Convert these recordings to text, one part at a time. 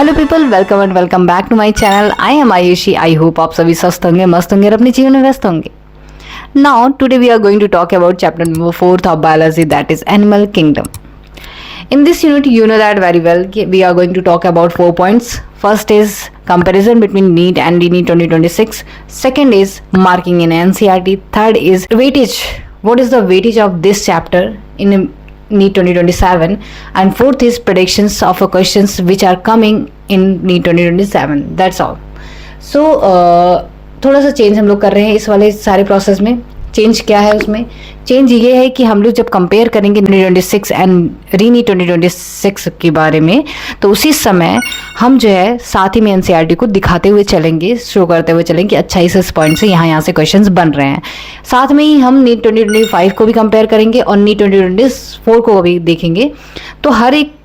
Hello people, welcome and welcome back to my channel. I am Ayushi. I hope आप सभी स्वस्थ होंगे, मस्त होंगे और अपने जीवन में व्यस्त होंगे। Now today we are going to talk about chapter number 4 of biology, that is animal kingdom. In this unit, you know that very well. We are going to talk about 4 points. First is comparison between NEET and NEET 2026. Second is marking in NCERT. Third is weightage. What is the weightage of this chapter in NEET 2027? And fourth is predictions of questions which are coming in NEET 2027. That's all. So थोड़ा सा change हम लोग कर रहे हैं इस वाले सारे प्रोसेस में. चेंज क्या है उसमें? चेंज ये है कि हम लोग जब कंपेयर करेंगे 2026 एंड रीनी 2026 के बारे में, तो उसी समय हम जो है साथ ही में एनसीईआरटी को दिखाते हुए चलेंगे, शो करते हुए चलेंगे कि अच्छा इस पॉइंट से यहाँ से क्वेश्चंस बन रहे हैं. साथ में ही हम नीट 2025 को भी कंपेयर करेंगे और नीट 2024 को भी देखेंगे. तो हर एक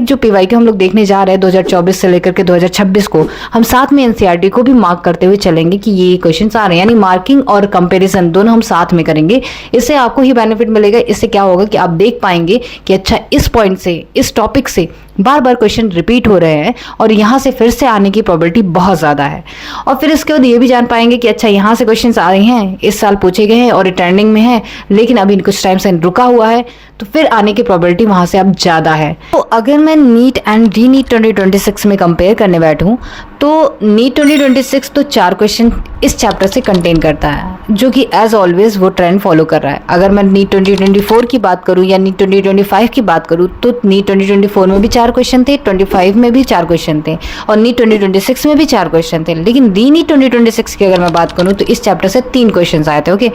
जो पीवाईक्यू हम लोग देखने जा रहे हैं 2024 से लेकर के 2026 को, हम साथ में एनसीईआरटी को भी मार्क करते हुए चलेंगे कि ये क्वेश्चंस आ रहे हैं. यानी मार्किंग और कंपैरिजन दोनों हम साथ में करेंगे. इससे आपको ही बेनिफिट मिलेगा. इससे क्या होगा कि आप देख पाएंगे कि अच्छा इस पॉइंट से, इस टॉपिक से बार बार क्वेश्चन रिपीट हो रहे हैं और यहाँ से फिर से आने की प्रोबेबिलिटी बहुत ज़्यादा है. और फिर इसके बाद ये भी जान पाएंगे कि अच्छा यहाँ से क्वेश्चंस आ रहे हैं, इस साल पूछे गए हैं और ट्रेंडिंग में है, लेकिन अभी कुछ टाइम से रुका हुआ है, तो फिर आने की प्रोबेबिलिटी वहाँ से अब ज़्यादा है. तो अगर मैं नीट एंड री नीट 2026 में कंपेयर करने बैठूँ तो नीट 2026 तो 4 क्वेश्चन इस चैप्टर से कंटेन करता है, जो कि एज ऑलवेज वो ट्रेंड फॉलो कर रहा है. अगर मैं नीट 2024 की बात करूँ या नीट 2025 की बात करूँ तो नीट 2024 में भी 4 क्वेश्चन थे, 25 में भी 4 क्वेश्चन थे और नीट 2026 में भी 4 क्वेश्चन थे. लेकिन री नीट 2026 की अगर मैं बात करूँ तो इस चैप्टर से 3 क्वेश्चन आए थे. ओके,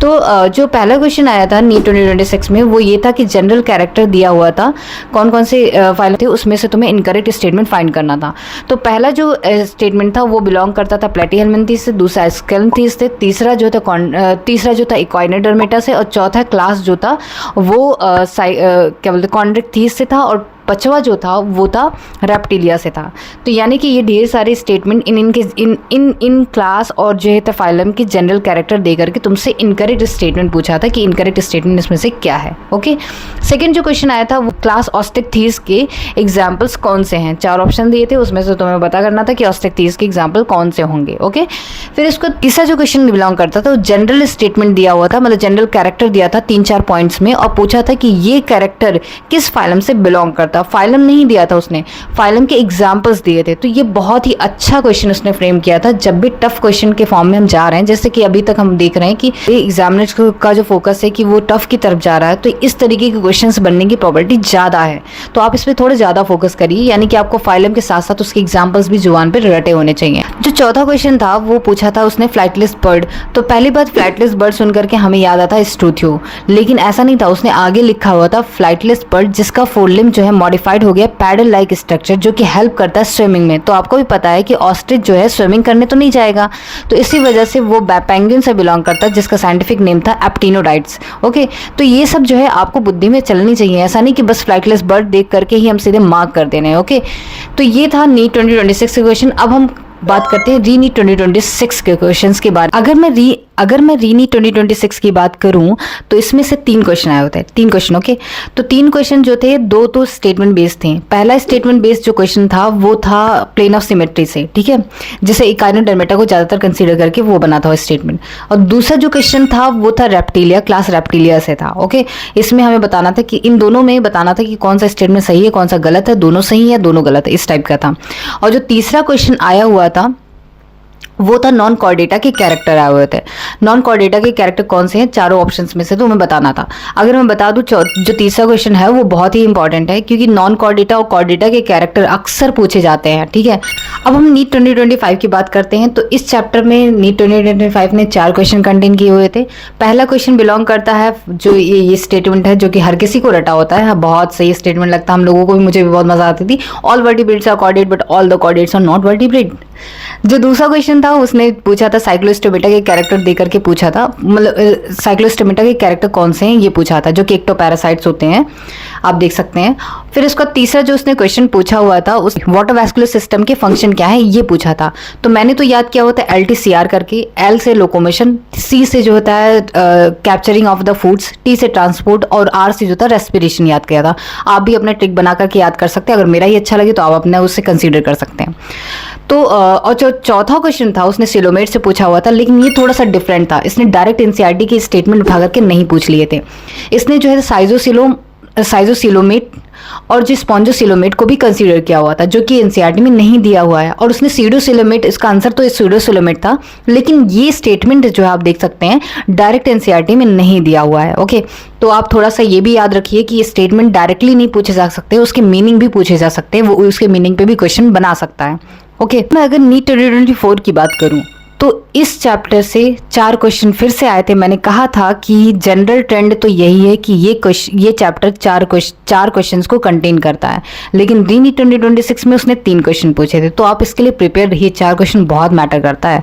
तो जो पहला क्वेश्चन आया था नीट 2026 में वो ये था कि जनरल कैरेक्टर दिया हुआ था, कौन कौन से फाइल थे, उसमें से तुम्हें इनकरेक्ट स्टेटमेंट फाइंड करना था. तो पहला जो स्टेटमेंट था वो बिलोंग करता था प्लेटिहेल्मिन्थेस से, दूसरा स्केलेंथेस से, तीसरा जो था इक्वाइनोडर्मेटा से और चौथा क्लास जो था वो क्या बोलते कॉन्ड्रिक्थीस से था और पांचवा जो था वो था रेप्टिलिया से था. तो यानी कि ये ढेर सारे स्टेटमेंट इन क्लास और जो है फाइलम के जनरल कैरेक्टर दे करके तुमसे इनकरेक्ट स्टेटमेंट पूछा था कि इनकरेक्ट स्टेटमेंट इसमें से क्या है. ओके, सेकंड जो क्वेश्चन आया था वो क्लास ऑस्ट्रिक्थीस के एग्जाम्पल्स कौन से हैं. 4 ऑप्शन दिए थे, उसमें से तुम्हें पता करना था कि ऑस्ट्रिक्थीस के एग्जाम्पल कौन से होंगे. ओके, फिर इसको तीसरा जो क्वेश्चन बिलोंग करता था वो जनरल स्टेटमेंट दिया हुआ था, मतलब जनरल कैरेक्टर दिया था 3-4 पॉइंट्स में और पूछा था कि ये कैरेक्टर किस फाइलम से बिलोंग करता. फाइलम नहीं दिया था उसने, फाइलम के एग्जाम्पल्स दिए थे. तो ये बहुत ही अच्छा क्वेश्चन उसने फ्रेम किया था. जब भी टफ क्वेश्चन के फॉर्म में हम जा रहे हैं, जैसे कि अभी तक हम देख रहे हैं कि एग्जामिनर्स का जो फोकस है कि वो टफ की तरफ जा रहा है, तो इस तरीके के क्वेश्चंस बनने की प्रोबेबिलिटी ज़्यादा है. तो आप इस पर थोड़े ज़्यादा फोकस करिए, यानी कि आपको फाइलम के साथ साथ उसके एग्जाम्पल्स भी जुबान पर रटे होने चाहिए. जो चौथा क्वेश्चन था वो पूछा था उसने फ्लाइटलेस बर्ड. तो पहली बात फ्लाइटलेस बर्ड सुन करके हमें याद आता है स्ट्रूथियो, लेकिन ऐसा नहीं था. उसने आगे लिखा हुआ था फ्लाइटलेस बर्ड जिसका फोरलिम्ब जो है मॉडिफाइड हो गया पैडल लाइक स्ट्रक्चर, जो कि हेल्प करता है स्विमिंग में. तो आपको भी पता है कि ऑस्ट्रिच जो है स्विमिंग करने तो नहीं जाएगा, तो इसी वजह से वो पेंगुइन से बिलोंग करता है जिसका साइंटिफिक नेम था एप्टिनोडाइट्स. ओके, तो ये सब जो है आपको बुद्धि में चलनी चाहिए. ऐसा नहीं कि बस फ्लाइटलेस बर्ड देख करके ही हम सीधे मार्क कर देने हैं. ओके, तो ये था नीट 2026 के क्वेश्चन. अब हम बात करते हैं री नीट 2026 के क्वेश्चंस के बारे में. अगर मैं री नीट 2026 की बात करूं तो इसमें से 3 क्वेश्चन आए होते हैं. 3 क्वेश्चन. ओके, तो 3 क्वेश्चन जो थे, 2 तो स्टेटमेंट बेस्ड थे. पहला स्टेटमेंट बेस्ड जो क्वेश्चन था वो था प्लेन ऑफ सिमेट्री से, ठीक है, जिसे इकाइनोडर्मेटा को ज़्यादातर कंसीडर करके वो बना था स्टेटमेंट. और दूसरा जो क्वेश्चन था वो था रेप्टिलिया, क्लास रेप्टिलिया से था. ओके, इसमें हमें बताना था कि इन दोनों में बताना था कि कौन सा स्टेटमेंट सही है, कौन सा गलत है, दोनों सही है, दोनों गलत है, इस टाइप का था. और जो तीसरा क्वेश्चन आया हुआ था वो था नॉन कॉर्डेटा के कैरेक्टर आए हुए थे. नॉन कॉर्डेटा के कैरेक्टर कौन से हैं, चारों ऑप्शंस में से तो हमें बताना था. अगर मैं बता दूं जो तीसरा क्वेश्चन है वो बहुत ही इंपॉर्टेंट है, क्योंकि नॉन कॉर्डेटा और कॉर्डेटा के कैरेक्टर अक्सर पूछे जाते हैं. ठीक है, अब हम नीट 2025 की बात करते हैं. तो इस चैप्टर में नीट 2025 ने 4 क्वेश्चन कंटेन किए हुए थे. पहला क्वेश्चन बिलोंग करता है जो ये स्टेटमेंट है जो कि हर किसी को रटा होता है. बहुत सही स्टेटमेंट लगता है हम लोगों को भी, मुझे भी बहुत मजा आती थी. All vertebrates are chordate but all the chordates are not vertebrate. जो दूसरा क्वेश्चन था उसने पूछा था साइक्लोस्टोमेटा के कैरेक्टर दे करके पूछा था, मतलब साइक्लोस्टोमेटा के कैरेक्टर कौन से हैं ये पूछा था, जो कि एक्टोपैरासाइट्स होते हैं, आप देख सकते हैं। फिर उसका तीसरा जो उसने क्वेश्चन पूछा हुआ था उस वाटर वैस्कुलर सिस्टम के फंक्शन क्या है ये पूछा था। तो मैंने तो याद किया होता है LTCR करके, L से लोकोमोशन, C से जो होता है capturing of the foods, T से ट्रांसपोर्ट और R से जो होता है रेस्पिरेशन याद किया था। आप भी अपना ट्रिक बना करके याद कर सकते हैं, अगर मेरा ही अच्छा लगे तो आप अपने उससे कंसीडर कर सकते हैं। तो और जो चौथा क्वेश्चन था उसने सिलोमेट से पूछा हुआ था, लेकिन ये थोड़ा सा डिफरेंट था। इसने डायरेक्ट एनसीईआरटी के स्टेटमेंट उठा करके नहीं पूछ लिए थे। इसने जो है साइजोसिलोमेट और जो स्पॉन्जोसिलोमेट को भी कंसीडर किया हुआ था, जो कि एनसीईआरटी में नहीं दिया हुआ है। और उसने सीडोसिलोमेट, इसका आंसर तो सीडोसिलोमेट था, लेकिन ये स्टेटमेंट जो है आप देख सकते हैं डायरेक्ट एनसीईआरटी में नहीं दिया हुआ है। ओके, तो आप थोड़ा सा ये भी याद रखिए कि ये स्टेटमेंट डायरेक्टली नहीं पूछे जा सकते, उसके मीनिंग भी पूछे जा सकते हैं, वो उसके मीनिंग पे भी क्वेश्चन बना सकता है। ओके, मैं अगर नीट 2024 की बात करूं तो इस चैप्टर से 4 क्वेश्चन फिर से आए थे। मैंने कहा था कि जनरल ट्रेंड तो यही है कि ये चैप्टर 4 क्वेश्चंस को कंटेन करता है, लेकिन नीट 2026 में उसने 3 क्वेश्चन पूछे थे, तो आप इसके लिए प्रिपेयर रहिए, 4 क्वेश्चन बहुत मैटर करता है।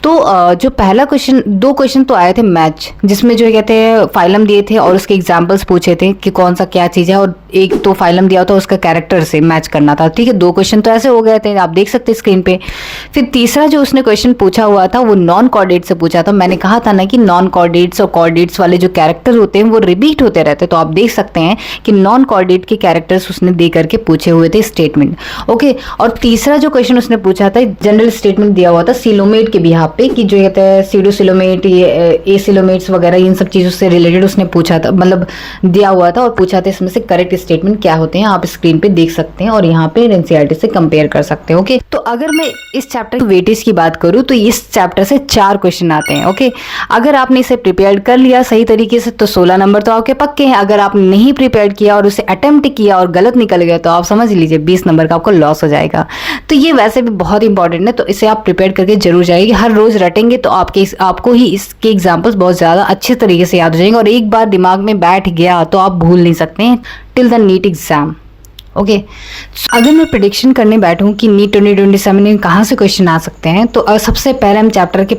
तो जो पहला क्वेश्चन, 2 क्वेश्चन तो आए थे मैच, जिसमें जो कहते हैं फाइलम दिए थे और उसके एग्जाम्पल्स पूछे थे कि कौन सा क्या चीज़ है, और एक तो फाइलम दिया था उसका कैरेक्टर से मैच करना था। ठीक है, 2 क्वेश्चन तो ऐसे हो गए थे, आप देख सकते हैं स्क्रीन पे। फिर तीसरा जो उसने क्वेश्चन पूछा हुआ था वो नॉन कॉर्डेट से पूछा था। मैंने कहा था ना कि नॉन कॉर्डेट्स और कॉर्डेट्स वाले जो कैरेक्टर होते हैं वो रिपीट होते रहते हैं, तो आप देख सकते हैं कि नॉन कॉर्डेट के कैरेक्टर्स उसने दे करके पूछे हुए थे स्टेटमेंट। ओके, और तीसरा जो क्वेश्चन उसने पूछा था जनरल स्टेटमेंट दिया हुआ था सिलोमेट के बिहाफ पे, कि जो कहते हैं सीडोसिलोमेट, ये एसिलोमेट्स वगैरह, इन सब चीज़ों से रिलेटेड उसने पूछा था, मतलब दिया हुआ था और पूछा था इसमें से करेक्ट स्टेटमेंट क्या होते हैं, आप स्क्रीन पे देख सकते हैं और यहाँ पे एनसीईआरटी से कंपेयर कर सकते हैं। ओके, तो अगर मैं इस चैप्टर वेटेज की बात करूँ तो इस चैप्टर से 4 क्वेश्चन आते हैं। ओके, अगर आपने इसे प्रिपेयर कर लिया सही तरीके से तो 16 नंबर तो आपके पक्के हैं। अगर आपने नहीं प्रिपेयर किया और उसे अटेम्प्ट किया और गलत निकल गया तो आप समझ लीजिए 20 नंबर का आपको लॉस हो जाएगा। तो ये वैसे भी बहुत इंपॉर्टेंट है, तो इसे आप प्रिपेयर करके जरूर जाएगी। हर रोज रटेंगे तो आपको ही इसके एग्जाम्पल्स बहुत ज़्यादा अच्छे तरीके से याद हो जाएंगे, और एक बार दिमाग में बैठ गया तो आप भूल नहीं सकते हैं till the NEET exam. Okay, अगर मैं प्रेडिक्शन करने बैठूं कि नीट 2027 में कहाँ से क्वेश्चन आ सकते हैं, तो सबसे पहले हम चैप्टर के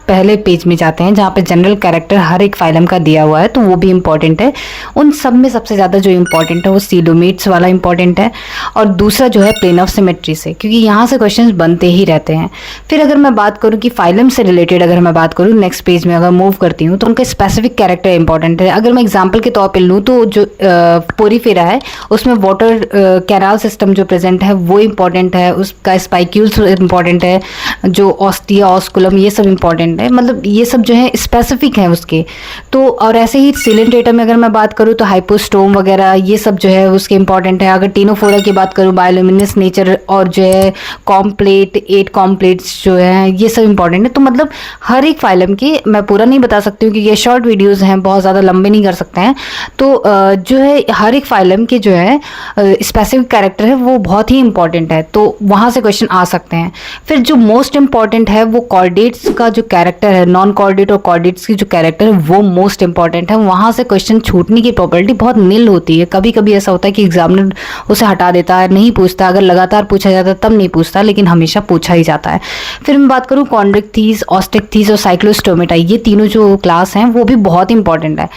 पहले पेज में जाते हैं जहाँ पे जनरल कैरेक्टर हर एक फाइलम का दिया हुआ है, तो वो भी इंपॉर्टेंट है। उन सब में सबसे ज़्यादा जो इंपॉर्टेंट है वो सीलोमेट्स वाला इंपॉर्टेंट है, और दूसरा जो है प्लेन ऑफ सिमेट्री से, क्योंकि यहाँ से क्वेश्चंस बनते ही रहते हैं। फिर अगर मैं बात करूँ कि फाइलम से रिलेटेड अगर मैं बात करूँ नेक्स्ट पेज में अगर मूव करती हूँ तो उनका स्पेसिफिक कैरेक्टर इंपॉर्टेंट है। अगर मैं एग्जाम्पल के तौर पर लूँ तो जो पोरीफेरा है उसमें वाटर कैनाल सिस्टम जो प्रेजेंट है वो इंपॉर्टेंट है, उसका स्पाइक्यूल्स इंपॉर्टेंट है, जो ऑस्टिया ऑस्कुलम ये सब इंपॉर्टेंट है, मतलब ये सब जो है स्पेसिफिक है उसके। तो और ऐसे ही सीलेंट डेटा में अगर मैं बात करूँ तो हाइपोस्टोम वगैरह ये सब जो है उसके इंपॉर्टेंट है। अगर टीनोफोरा की बात करूँ बायोल्यूमिनस नेचर और जो है कॉम्प्लेट 8 कॉम्प्लेट्स जो है ये सब इंपॉर्टेंट है। तो मतलब हर एक फाइलम की मैं पूरा नहीं बता सकती हूँ क्योंकि ये शॉर्ट वीडियोज़ हैं, बहुत ज़्यादा लंबे नहीं कर सकते हैं। तो जो है हर एक फाइलम के जो है स्पेसिफिक कैरेक्टर है वो बहुत ही इंपॉर्टेंट है, तो वहाँ से क्वेश्चन आ सकते हैं। फिर जो मोस्ट इंपॉर्टेंट है वो कॉर्डेट्स का जो कैरेक्टर है, नॉन कॉर्डेट और कॉर्डेट्स की जो कैरेक्टर है वो मोस्ट इंपॉर्टेंट है। वहाँ से क्वेश्चन छूटने की प्रोबेबिलिटी बहुत नील होती है। कभी कभी ऐसा होता है कि एग्जामिनर उसे हटा देता है, नहीं पूछता, अगर लगातार पूछा जाता है तब नहीं पूछता, लेकिन हमेशा पूछा ही जाता है। फिर मैं बात करूँ कॉन्ड्रिक्थीस, ऑस्टिक्थीस और साइक्लोस्टोमेटा, ये तीनों जो क्लास हैं वो भी बहुत इंपॉर्टेंट है,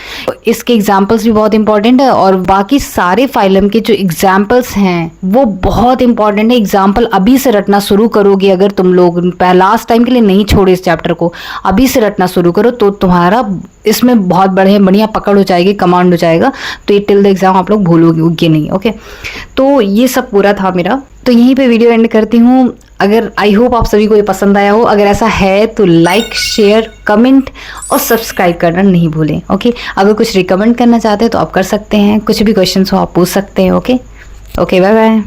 इसके एग्जाम्पल्स भी बहुत इंपॉर्टेंट है, और बाकी सारे फाइलम के जो एग्जाम्पल्स हैं वो बहुत इंपॉर्टेंट है। एग्जाम्पल अभी से रटना शुरू करोगे अगर तुम लोग, लास्ट टाइम के लिए नहीं छोड़े इस चैप्टर को, अभी से रटना शुरू करो तो तुम्हारा इसमें बहुत बढ़िया पकड़ हो जाएगी, कमांड हो जाएगा, तो ये टिल द एग्जाम आप लोग भूलोगे नहीं। ओके, तो ये सब पूरा था मेरा, तो यहीं पे वीडियो एंड करती हूँ। अगर आई होप आप सभी को ये पसंद आया हो, अगर ऐसा है तो लाइक, शेयर, कमेंट और सब्सक्राइब करना नहीं भूलें। ओके, अगर कुछ रिकमेंड करना चाहते हैं तो आप कर सकते हैं, कुछ भी क्वेश्चन हो आप पूछ सकते हैं। Okay, bye bye.